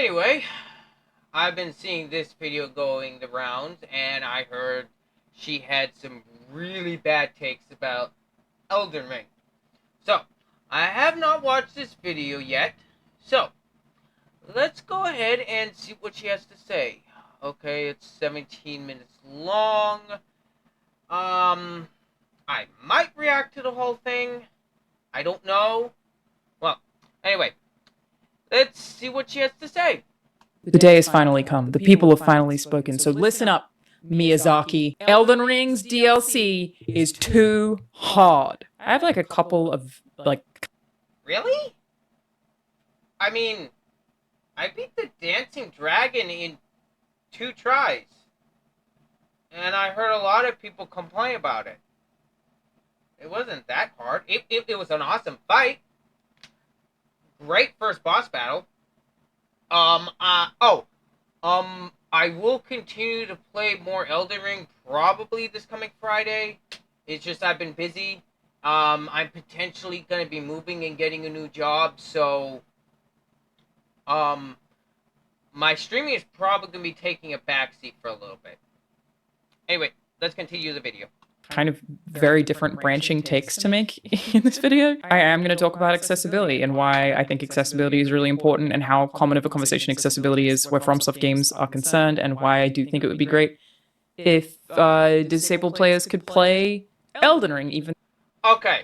Anyway, I've been seeing this video going the rounds, and I heard she had some really bad takes about Elden Ring. So, I have not watched this video yet, so let's go ahead and see what she has to say. Okay, it's 17 minutes long. I might react to the whole thing. I don't know. Well, anyway, let's see what she has to say. The day has finally come. The people have finally spoken. So listen up, Miyazaki. Elden Ring's DLC is too hard. I have like a couple of Really? I mean, I beat the dancing dragon in 2 tries. And I heard a lot of people complain about it. It wasn't that hard. It was an awesome fight. Great first boss battle. I will continue to play more Elden Ring probably this coming Friday. It's just I've been busy. I'm potentially going to be moving and getting a new job, so my streaming is probably going to be taking a backseat for a little bit. Anyway, let's continue the video. kind of very different branching takes to make in this video. I am going to talk about accessibility and why I think accessibility is really important and how common of a conversation accessibility is where FromSoft games are concerned, and why I do think it would be great if disabled players could play Elden Ring even. Okay.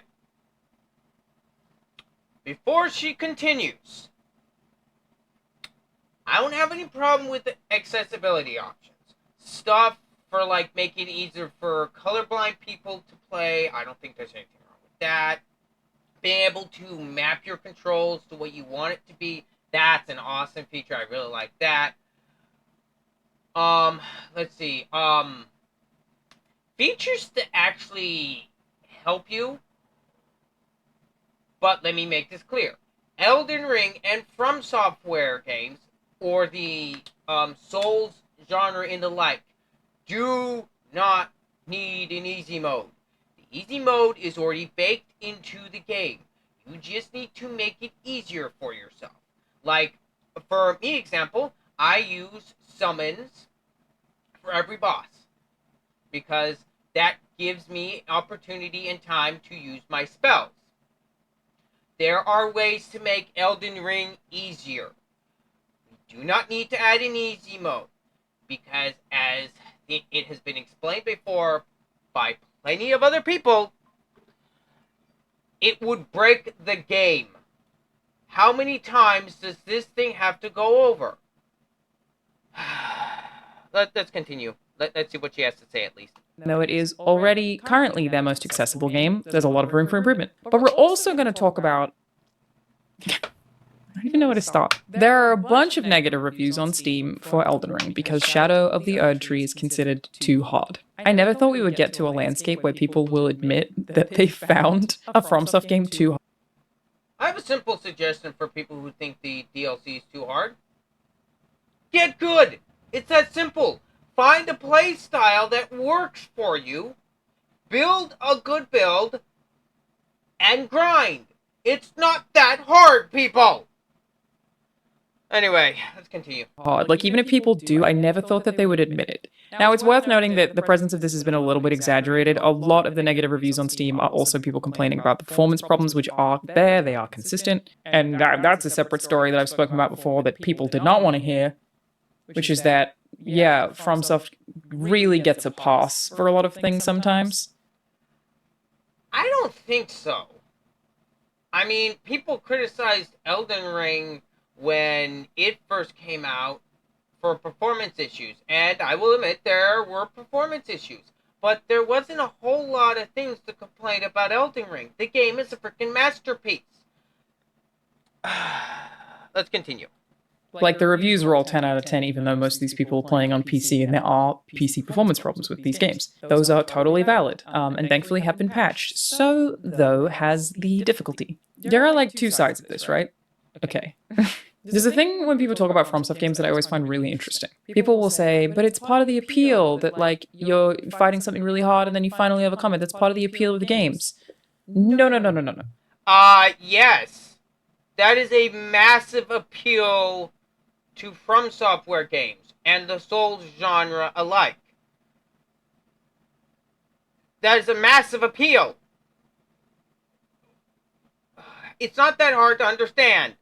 Before she continues, I don't have any problem with the accessibility options. Stuff for like making it easier for colorblind people to play. I don't think there's anything wrong with that. Being able to map your controls to what you want it to be, that's an awesome feature. I really like that. Let's see. Features that actually help you. But let me make this clear. Elden Ring and From Software games, or the Souls genre and the like, do not need an easy mode. The easy mode is already baked into the game. You just need to make it easier for yourself. Like, for me example, I use summons for every boss, because that gives me opportunity and time to use my spells. There are ways to make Elden Ring easier. We do not need to add an easy mode, because as it has been explained before by plenty of other people, it would break the game. How many times does this thing have to go over? Let's continue. Let's see what she has to say at least. Though it is already currently their most accessible game, there's a lot of room for improvement. But we're also going to talk about... I don't even know where to start. There are a bunch of negative reviews on Steam for Elden Ring because Shadow of the Erdtree is considered too hard. I never thought we would get to a landscape where people will admit that they found a FromSoft game too hard. I have a simple suggestion for people who think the DLC is too hard. Get good! It's that simple. Find a play style that works for you, build a good build, and grind. It's not that hard, people! Anyway, let's continue. Hard. Like, even if people do, I never thought that they would admit it. Now, it's worth noting that the presence of this has been a little bit exaggerated. A lot of the negative reviews on Steam are also people complaining about the performance problems, which are there, they are consistent. And that's a separate story that I've spoken about before that people did not want to hear, which is that, yeah, FromSoft really gets a pass for a lot of things sometimes. I don't think so. I mean, people criticized Elden Ring when it first came out for performance issues, and I will admit there were performance issues, but there wasn't a whole lot of things to complain about Elden Ring. The game is a freaking masterpiece. Let's continue. Like, the reviews were all 10 out of 10, even though most of these people are playing on PC, and there are PC performance problems with these games. Those are totally valid, and thankfully have been patched. So, though, has the difficulty. There are like two sides of this, right? Okay. There's a thing when people talk about FromSoft games that I always find really interesting. People will say, but it's part of the appeal that, like, you're fighting something really hard and then you finally overcome it. That's part of the appeal of the games. No. Yes. That is a massive appeal to From Software games and the Souls genre alike. That is a massive appeal. It's not that hard to understand.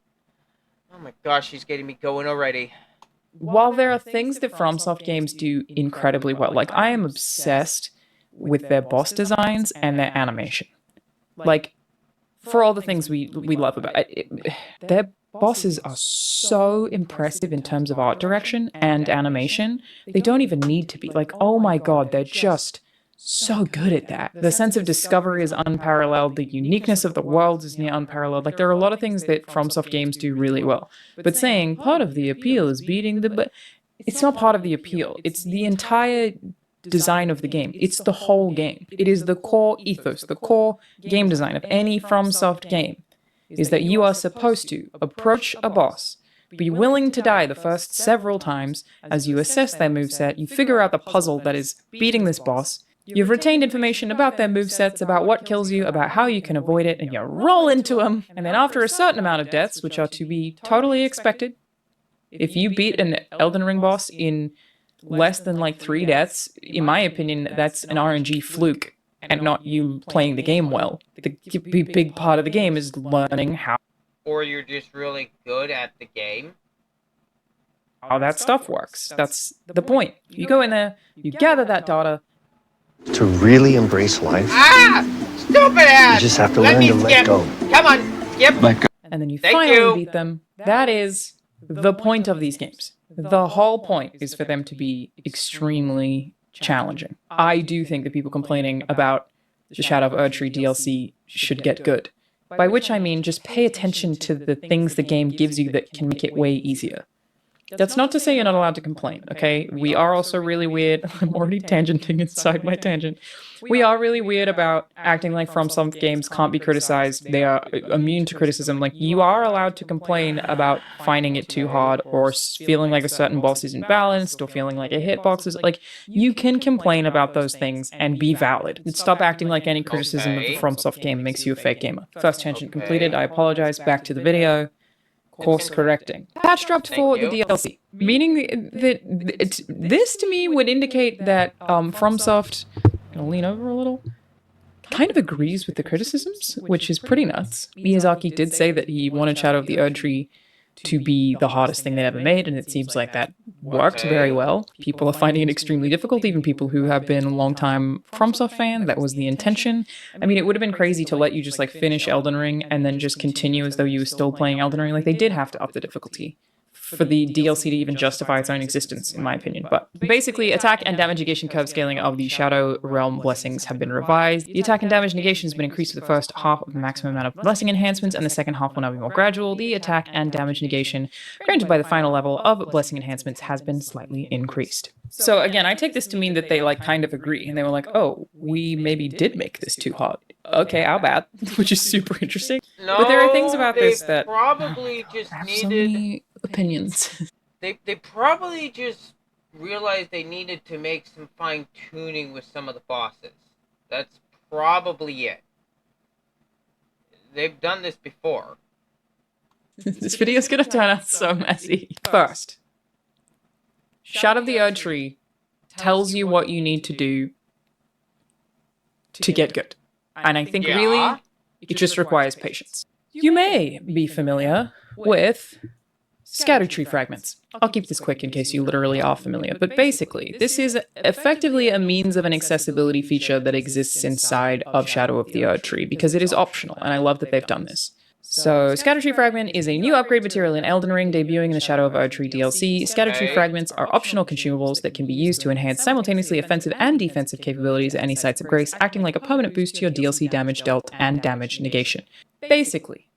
Oh my gosh, she's getting me going already. While there are things that FromSoft games do incredibly well, like I am obsessed with their boss designs and their animation. Like, for all the things we love about it, their bosses are so impressive in terms of art direction and animation. They don't even need to be. Like, oh my god, they're just so good at that. The sense of discovery is unparalleled. The uniqueness of the worlds is near unparalleled. Like, there are a lot of things that FromSoft games do really well. But saying part of the appeal is beating the... But it's not part of the appeal. It's the entire design of the game. It's the whole game. It is the core ethos, the core game design of any FromSoft game, is that you are supposed to approach a boss, be willing to die the first several times as you assess their moveset, you figure out the puzzle that is beating this boss, you've retained information about their movesets, about what kills you, about how you can avoid it, and you roll into them, and then after a certain amount of deaths, which are to be totally expected, if you beat an Elden Ring boss in less than like 3 deaths, in my opinion, that's an RNG fluke and not you playing the game well. The big part of the game is learning Or you're just really good at the game. how that stuff works. That's the point. You go in there, you gather that data. To really embrace life, Stupid ass! you just have to learn to let go. Come on, skip! Let go. And then you Thank finally you. beat them. That is the point of these games. The whole point is for them to be extremely challenging. I do think that people complaining about the Shadow of Erdtree DLC should get good. By which I mean just pay attention to the things the game gives you that can make it way easier. That's not to say you're not allowed to complain, okay? We are also really weird. I'm already tangenting inside my tangent. We are really weird about acting like From some games can't be criticized. They are immune to criticism. Like, you are allowed to complain about finding it too hard or feeling like a certain boss isn't balanced or feeling like a hitbox is... Like, you can complain about those things and be valid. Stop acting like any criticism of the FromSoft game makes you a fake gamer. First tangent completed. I apologize. Back to the video. Course correcting. Patch dropped for the DLC, meaning that this to me would indicate that FromSoft, I'll lean over a little, kind of agrees with the criticisms, which is pretty nuts. Miyazaki did say that he wanted Shadow of the Erdtree to be the hardest thing they'd ever made, and it seems like that worked very well. People are finding it extremely difficult, even people who have been a long-time FromSoft fan. That was the intention. I mean, it would have been crazy to let you just like finish Elden Ring and then just continue as though you were still playing Elden Ring. Like, they did have to up the difficulty for the DLC to even justify its own existence, in my opinion. But basically, attack and damage negation curve scaling of the Shadow Realm blessings have been revised. The attack and damage negation has been increased for the first half of the maximum amount of blessing enhancements, and the second half will now be more gradual. The attack and damage negation granted by the final level of blessing enhancements has been slightly increased. So again, I take this to mean that they like kind of agree, and they were like, oh, we maybe did make this too hard. Okay, how bad? Which is super interesting. No, but there are things about this that probably just have needed... so many opinions. They probably just realized they needed to make some fine-tuning with some of the bosses. That's probably it. They've done this before. This video's gonna turn out so messy. First, Shadow of the Erdtree tells you what you need to do to get good. And I think really, it just requires patience. You may be familiar with scatter tree fragments. I'll keep this quick in case you literally are familiar, but basically, this is effectively a means of an accessibility feature that exists inside of Shadow of the Erdtree, because it is optional, and I love that they've done this. So, Scatter Tree Fragment is a new upgrade material in Elden Ring, debuting in the Shadow of Erdtree DLC. Scatter Tree Fragments are optional consumables that can be used to enhance simultaneously offensive and defensive capabilities at any sites of grace, acting like a permanent boost to your DLC damage dealt and damage negation. Basically,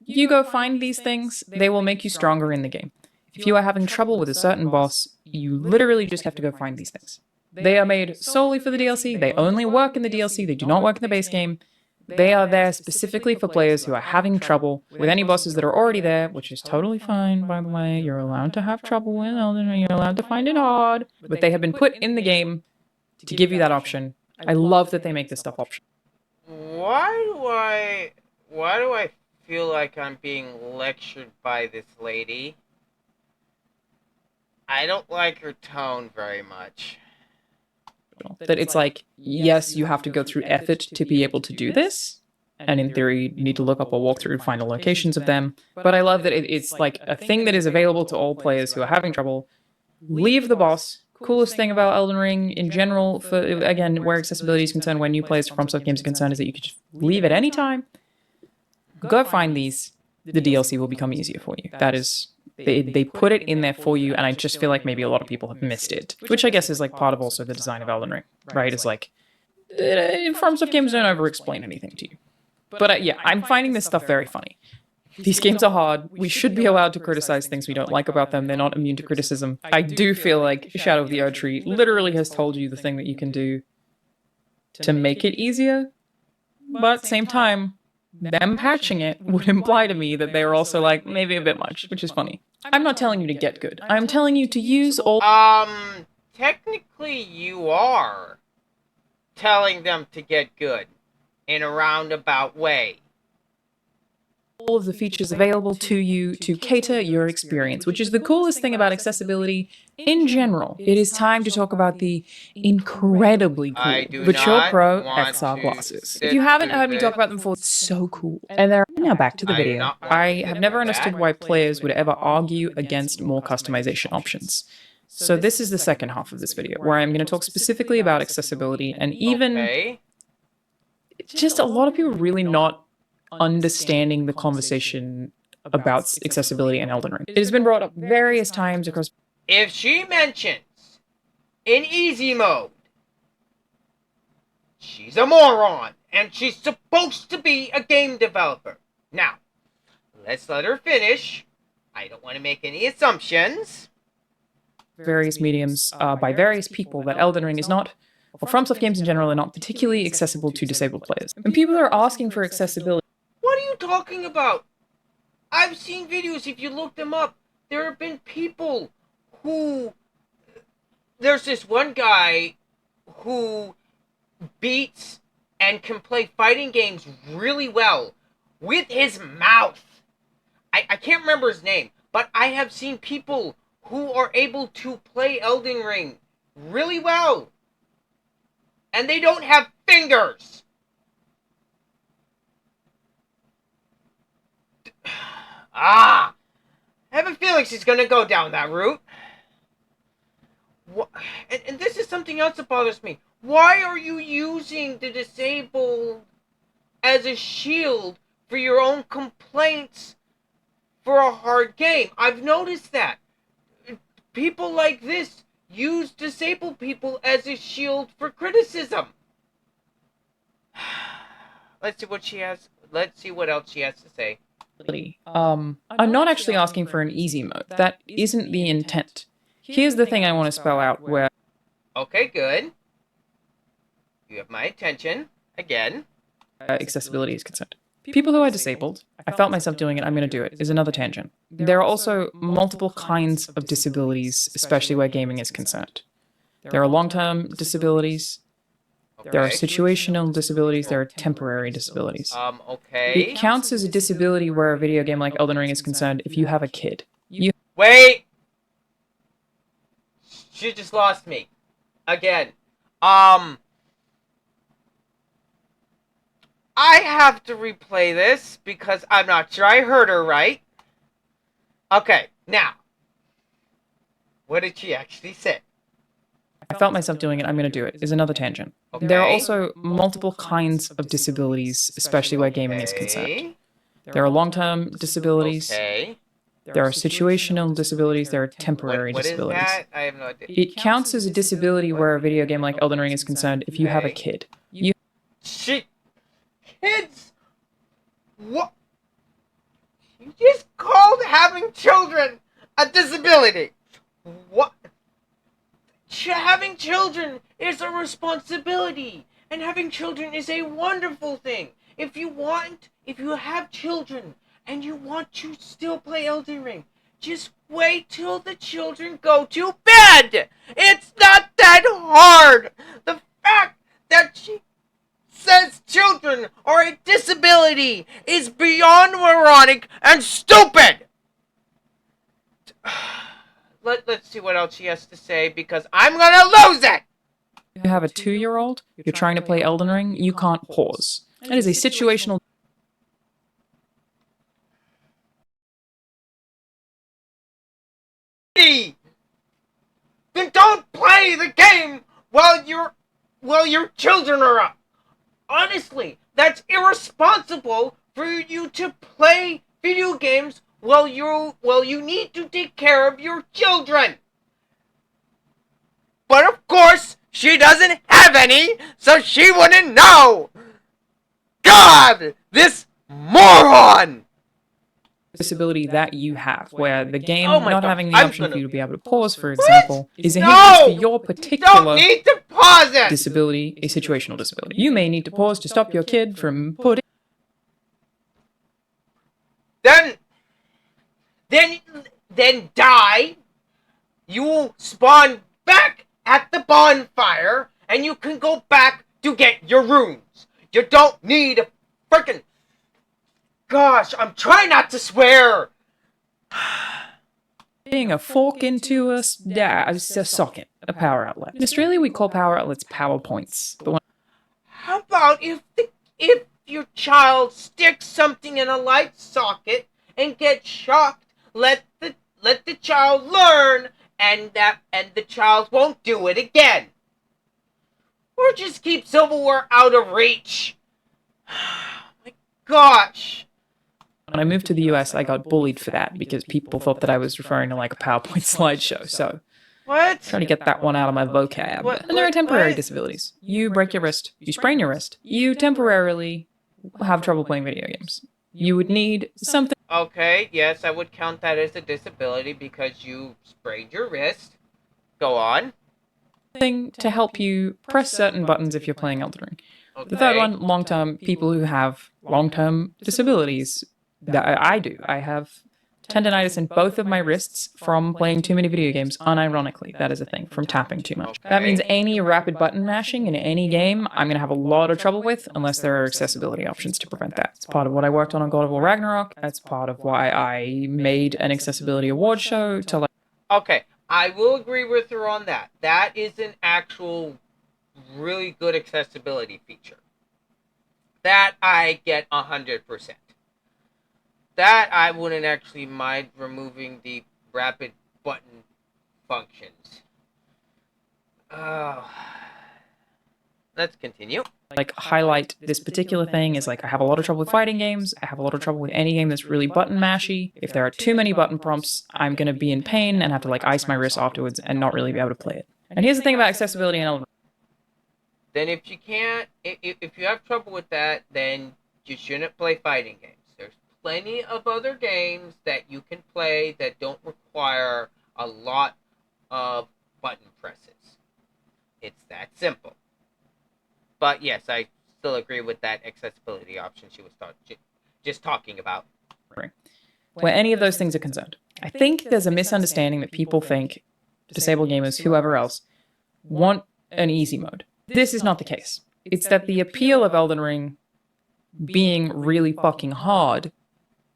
you go find these things, they will make you stronger in the game. If you are having trouble with a certain boss, you literally just have to go find these things. They are made solely for the DLC, they only work in the DLC, they do not work in the base game. They are there specifically for players who are having trouble with any bosses that are already there, which is totally fine, by the way. You're allowed to have trouble with Elden Ring, you're allowed to find it hard. But they have been put in the game to give you that option. I love that they make this stuff optional. Why do I feel like I'm being lectured by this lady? I don't like her tone very much. That it's like, yes, you have to go through effort to be able to do this, and in theory, you need to look up or walk through and find the locations of them. But I love that it's like a thing that is available to all players who are having trouble. Leave the boss. Coolest thing about Elden Ring in general, for again, where accessibility is concerned, when new players from FromSoft games are concerned, is that you can just leave at any time. Go find these. The DLC will become easier for you. That is, they put it in there for you, and I just feel like maybe a lot of people have missed it, which I guess is like part of also the design of Elden Ring, right? Is like, FromSoft games don't over-explain anything to you. But yeah, I'm finding this stuff very funny. These games are hard. We should be allowed to criticize things we don't like about them. They're not immune to criticism. I do feel like Shadow of the Erdtree literally has told you the thing that you can do to make it easier. But at the same time, them patching it would imply to me that they're also like, maybe a bit much, which is funny. I'm not telling you to get good. I'm telling you to use all... Technically you are telling them to get good in a roundabout way. All of the features available to you to cater your experience, which is the coolest thing about accessibility in general. It is time to talk about the incredibly cool Virtual Pro XR glasses. If you haven't heard me talk about them before, it's so cool. And they're now back to the video. I have never understood why players would ever argue against more customization options. So this is the second half of this video, where I'm going to talk specifically about accessibility and even just a lot of people really not understanding the conversation about accessibility in Elden Ring. It has been brought up various times across... If she mentions in easy mode, she's a moron, and she's supposed to be a game developer. Now, let's let her finish. I don't want to make any assumptions. Various mediums by various people that Elden Ring is not, or FromSoft games in general, are not particularly accessible to disabled players. And people are asking for accessibility. What are you talking about? I've seen videos, if you look them up, there have been people who... There's this one guy who beats and can play fighting games really well with his mouth. I can't remember his name, but I have seen people who are able to play Elden Ring really well. And they don't have fingers. I have a feeling she's going to go down that route. And this is something else that bothers me. Why are you using the disabled as a shield for your own complaints for a hard game? I've noticed that. People like this use disabled people as a shield for criticism. Let's see what she has. Let's see what else she has to say. I'm not actually asking for an easy mode. That isn't the intent. Here's the thing I want to spell out where... Okay, good. You have my attention. Again. Accessibility is concerned. People who are disabled, I felt myself doing it, I'm going to do it, is another tangent. There are also multiple kinds of disabilities, especially where gaming is concerned. There are long-term disabilities, there are situational disabilities, there are temporary disabilities. Okay. It counts as a disability where a video game like Elden Ring is concerned if you have a kid. Wait! She just lost me. Again. I have to replay this because I'm not sure I heard her right. Okay, now. What did she actually say? I felt myself doing it, I'm going to do it, is another tangent. Okay. There are also multiple kinds of disabilities, especially where gaming is concerned. There are long-term disabilities. Okay. There are situational disabilities, there are temporary disabilities. What is that? I have no idea. It counts as a disability where a video game like Elden Ring is concerned if you have a kid. Kids? What? You just called having children a disability. What? Having children is a responsibility. And having children is a wonderful thing. If you have children and you want to still play Elden Ring, just wait till the children go to bed. It's not that hard. The fact that she says children are a disability is beyond moronic and stupid. let's see what else she has to say, because I'm gonna lose it! If you have a 2-year-old, you're trying to play Elden Ring, you can't pause. It is a situational Then don't play the game while your children are up. Honestly, that's irresponsible for you to play video games while you need to take care of your children. But of course, she doesn't have any, so she wouldn't know. God, this moron! disability that you have, where the game Oh my not God, having the I'm option gonna- for you to be able to pause, for example, is a No! hindrance for your You particular don't need to pause it! disability, a situational disability. You may need to pause to stop your kid from putting Then die. You will spawn back at the bonfire, and you can go back to get your runes. You don't need a freaking... Gosh, I'm trying not to swear. a fork into a socket, a power outlet. In Australia, we call power outlets power points. But when How about if your child sticks something in a light socket and gets shocked, let the child learn, and the child won't do it again. Or just keep silverware out of reach. My gosh. I moved to the US, I got bullied for that because people thought that I was referring to like a PowerPoint slideshow. So What? trying to get that one out of my vocab. And there are temporary disabilities. You break your wrist, you sprain your wrist, you temporarily have trouble playing video games. You would need something Okay, yes, I would count that as a disability because you sprained your wrist. Go on. to help you press certain buttons if you're playing Elden Ring. Okay. The third one, long-term, people who have long-term disabilities. That I do. I have tendonitis in both of my wrists from playing too many video games, unironically. That is a thing, from tapping too much. That means any rapid button mashing in any game, I'm going to have a lot of trouble with unless there are accessibility options to prevent that. It's part of what I worked on God of War Ragnarok. That's part of why I made an accessibility award show to like... Okay, I will agree with her on that. That is an actual really good accessibility feature. That I get 100%. That I wouldn't actually mind removing the rapid button functions. Let's continue. Like highlight this particular thing is like I have a lot of trouble with fighting games. I have a lot of trouble with any game that's really button mashy. If there are too many button prompts, I'm going to be in pain and have to like ice my wrist afterwards and not really be able to play it. And here's the thing about accessibility in Elden Ring. Then if you can't, if you have trouble with that, then you shouldn't play fighting games. There's plenty of other games that you can play that don't require a lot of button presses. It's that simple. But yes, I still agree with that accessibility option she was just talking about. Where any of those things are concerned. I think there's a misunderstanding that people think disabled gamers, whoever else, want an easy mode. This is not the case. It's that the appeal of Elden Ring being really fucking hard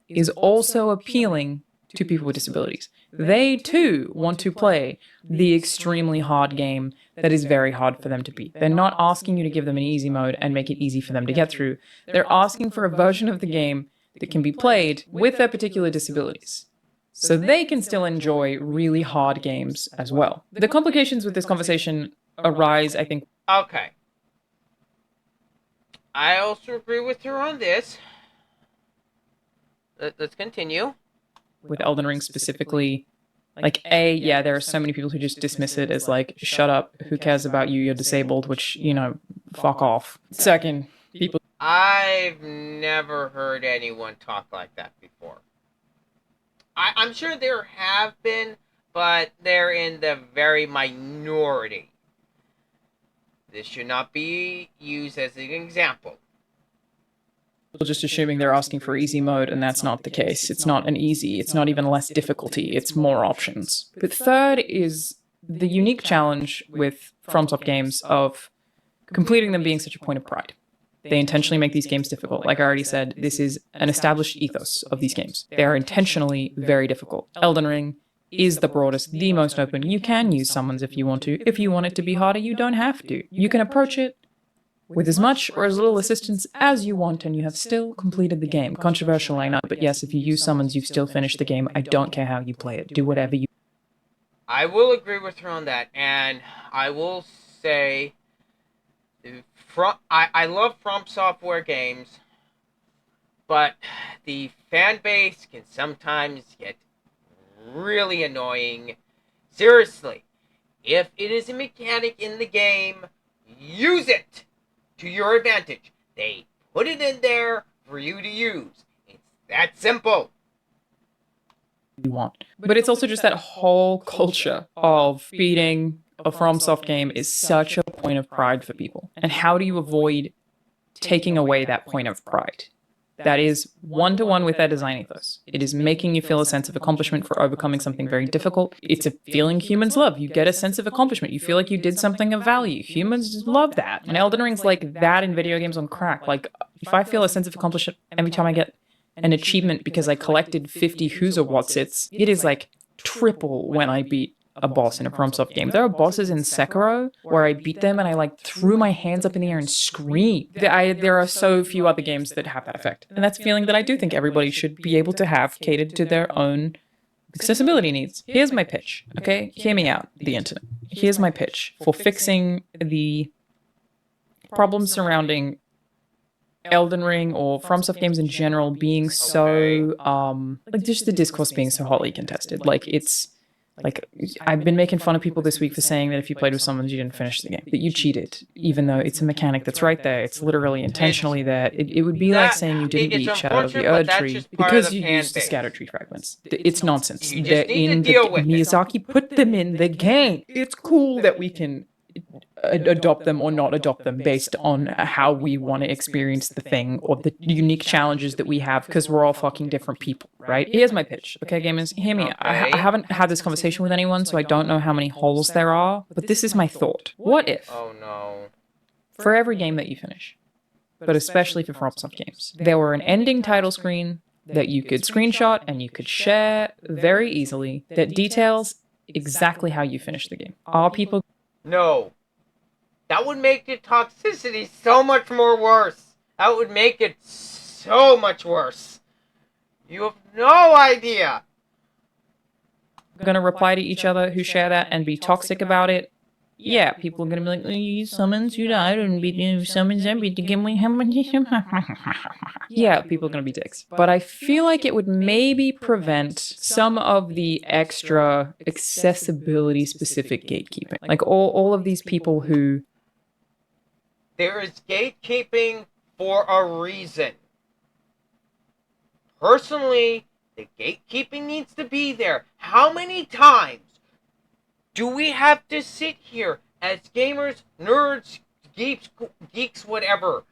is also appealing to people with disabilities. They too want to play the extremely hard game that is very hard for them to beat. They're not asking you to give them an easy mode and make it easy for them to get through. They're asking for a version of the game that can be played with their particular disabilities, so they can still enjoy really hard games as well. The complications with this conversation arise, I think... Okay. I also agree with her on this. Let's continue. With Elden Ring specifically, like, yeah, there are so many people who just dismiss it as like, shut up, who cares about you, you're disabled, which, you know, fuck off. Second, people... I've never heard anyone talk like that before. I'm sure there have been, but they're in the very minority. This should not be used as an example. Just assuming they're asking for easy mode, and that's not the case. It's not an easy, it's not even less difficulty, it's more options. But third is the unique challenge with FromSoft games of completing them being such a point of pride. They intentionally make these games difficult. Like I already said, this is an established ethos of these games. They are intentionally very difficult. Elden Ring is the broadest, the most open. You can use summons if you want to. If you want it to be harder, you don't have to. You can approach it with as much or as little assistance as you want, and you have still completed the game. Controversial, I know, but yes, if you use summons, you've still finished the game. I don't care how you play it. Do whatever you... I will agree with her on that, and I will say, I love From Software games, but the fan base can sometimes get really annoying. Seriously, if it is a mechanic in the game, use it to your advantage. They put it in there for you to use. It's that simple. You want. But it's also just that whole culture of beating a FromSoft game is such a point of pride for people. And how do you avoid taking away that point of pride? That is one-to-one with their design ethos. It is making you feel a sense of accomplishment for overcoming something very difficult. It's a feeling humans love. You get a sense of accomplishment. You feel like you did something of value. Humans love that. And Elden Ring's like that in video games on crack. Like, if I feel a sense of accomplishment every time I get an achievement because I collected 50 Who's or Whatsits, it is like triple when I beat a boss in a FromSoft game. There are bosses in Sekiro where I beat them and I like threw my hands up in the air and screamed. There are so few other games that have that effect. And that's a feeling that I do think everybody should be able to have catered to their own accessibility needs. Here's my pitch, okay? Hear me out, the internet. Here's my pitch for fixing the problems surrounding Elden Ring or FromSoft games in general being so, like just the discourse being so hotly contested. Like it's, like, I've been making fun of people this week for saying that if you played with summons, you didn't finish the game. That you cheated, even though it's a mechanic that's right there. It's literally intentionally there. It would be like saying you didn't beat Shadow of the Erd Tree because you used the scatter tree fragments. It's nonsense. They're in the Miyazaki put them in the game. It's cool that we can adopt them or not adopt them based on how we want to experience the thing or the unique challenges that we have, because we're all fucking different people, right? Here's my pitch, okay, gamers? Hear me. I haven't had this conversation with anyone, so I don't know how many holes there are, but this is my thought. What if, for every game that you finish, but especially for FromSoft games, there were an ending title screen that you could screenshot and you could share very easily that details exactly how you finish the game? Are people... No. That would make the toxicity so much more worse. That would make it so much worse. You have no idea. Going to reply to each other who share that and be toxic about it? Yeah, people are going to be like, oh, you summons, you died, and beat you summons, and beat the game. Yeah, people are going to be dicks. But I feel like it would maybe prevent some of the extra accessibility-specific gatekeeping. Like all of these people who... There is gatekeeping for a reason. Personally, the gatekeeping needs to be there. How many times do we have to sit here as gamers, nerds, geeks, whatever?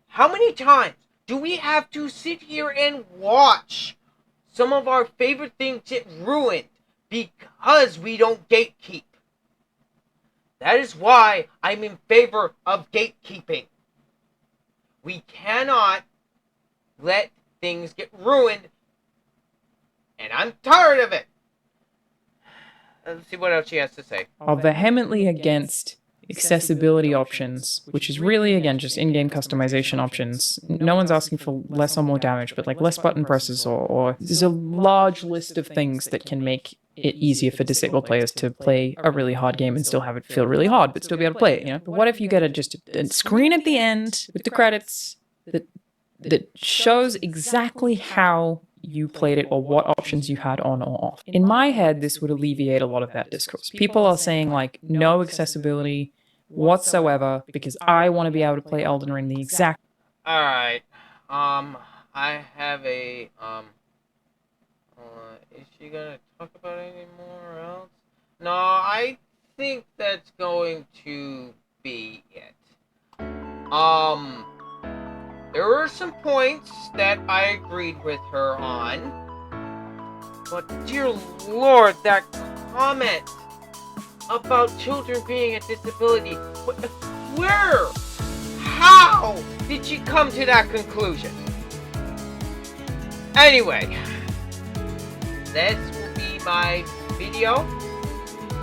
How many times do we have to sit here and watch some of our favorite things get ruined because we don't gatekeep? That is why I'm in favor of gatekeeping. We cannot let things get ruined, and I'm tired of it. Let's see what else she has to say. Are vehemently against accessibility options, which is really, again, just in-game customization options. No one's asking for less or more damage, but like less button presses or there's a large list of things that can make it easier for disabled players to play a really hard game and still have it feel really hard, but still be able to play it, you know? But what if you get a screen at the end with the credits that shows exactly how you played it or what options you had on or off? In my head, this would alleviate a lot of that discourse. People are saying like no accessibility whatsoever because I want to be able to play Elden Ring the exact... Alright, I have a, is she gonna talk about any more else? No, I think that's going to be it. There were some points that I agreed with her on, but dear Lord, that comment about children being a disability, where? How did she come to that conclusion? Anyway, this will be my video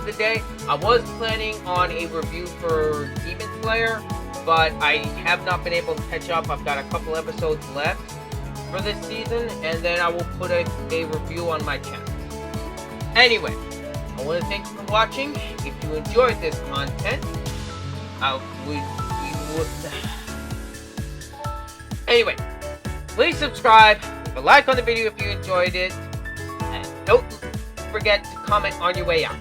today. I was planning on a review for Demon Slayer, but I have not been able to catch up. I've got a couple episodes left for this season, and then I will put a review on my channel. Anyway, I want to thank you for watching. If you enjoyed this content, Anyway, please subscribe, leave a like on the video if you enjoyed it, and don't forget to comment on your way out.